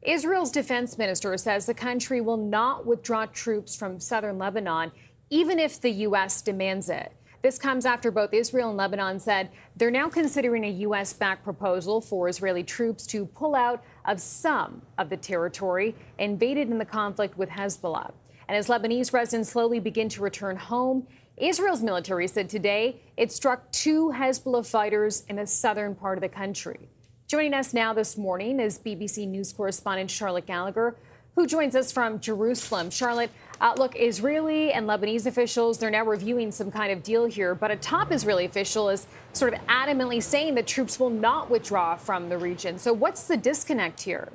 Israel's defense minister says the country will not withdraw troops from southern Lebanon, even if the U.S. demands it. This comes after both Israel and Lebanon said they're now considering a U.S.-backed proposal for Israeli troops to pull out of some of the territory invaded in the conflict with Hezbollah. And as Lebanese residents slowly begin to return home, Israel's military said today it struck 2 Hezbollah fighters in the southern part of the country. Joining us now this morning is BBC News correspondent Charlotte Gallagher, who joins us from Jerusalem. Charlotte, look, Israeli and Lebanese officials, they're now reviewing some kind of deal here, but a top Israeli official is sort of adamantly saying that troops will not withdraw from the region. So what's the disconnect here?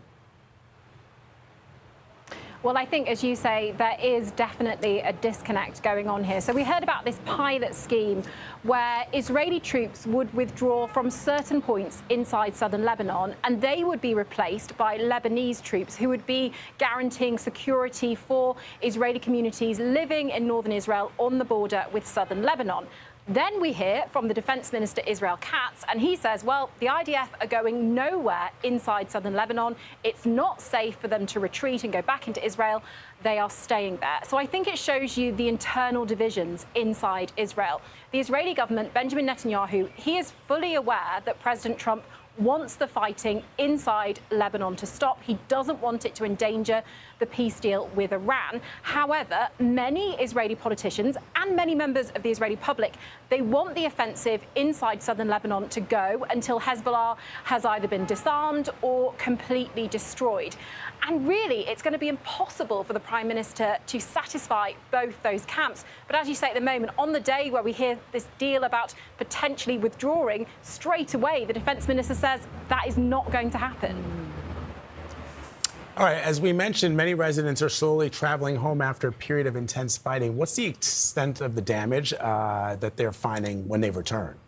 Well, I think, as you say, there is definitely a disconnect going on here. So we heard about this pilot scheme where Israeli troops would withdraw from certain points inside southern Lebanon, and they would be replaced by Lebanese troops who would be guaranteeing security for Israeli communities living in northern Israel on the border with southern Lebanon. Then we hear from the Defense Minister, Israel Katz, and he says, well, the IDF are going nowhere inside southern Lebanon. It's not safe for them to retreat and go back into Israel. They are staying there. So I think it shows you the internal divisions inside Israel. The Israeli government, Benjamin Netanyahu, he is fully aware that President Trump wants the fighting inside Lebanon to stop. He doesn't want it to endanger the peace deal with Iran. However, many Israeli politicians and many members of the Israeli public, they want the offensive inside southern Lebanon to go until Hezbollah has either been disarmed or completely destroyed. And really, it's going to be impossible for the Prime Minister to satisfy both those camps. But as you say at the moment, on the day where we hear this deal about potentially withdrawing, straight away the Defense Minister says that is not going to happen. All right, as we mentioned, many residents are slowly traveling home after a period of intense fighting. What's the extent of the damage that they're finding when they return?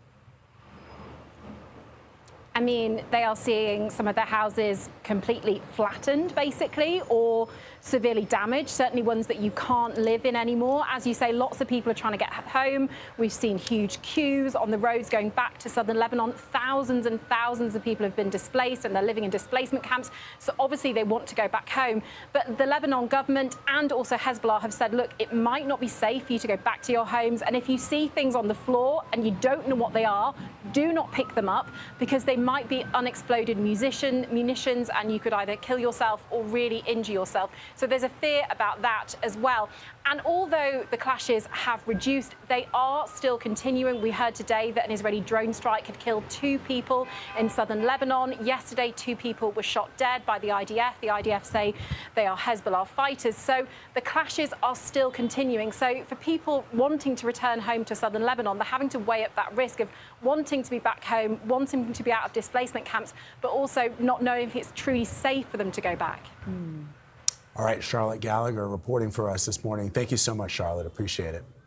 I mean, they are seeing some of their houses completely flattened, basically, or severely damaged, certainly ones that you can't live in anymore. As you say, lots of people are trying to get home. We've seen huge queues on the roads going back to southern Lebanon. Thousands and thousands of people have been displaced and they're living in displacement camps. So obviously they want to go back home. But the Lebanon government and also Hezbollah have said, look, it might not be safe for you to go back to your homes. And if you see things on the floor and you don't know what they are, do not pick them up, because they might be unexploded munitions and you could either kill yourself or really injure yourself. So there's a fear about that as well. And although the clashes have reduced, they are still continuing. We heard today that an Israeli drone strike had killed 2 people in southern Lebanon. Yesterday, 2 people were shot dead by the IDF. The IDF say they are Hezbollah fighters. So the clashes are still continuing. So for people wanting to return home to southern Lebanon, they're having to weigh up that risk of wanting to be back home, wanting to be out of displacement camps, but also not knowing if it's truly safe for them to go back. All right, Charlotte Gallagher reporting for us this morning. Thank you so much, Charlotte. Appreciate it.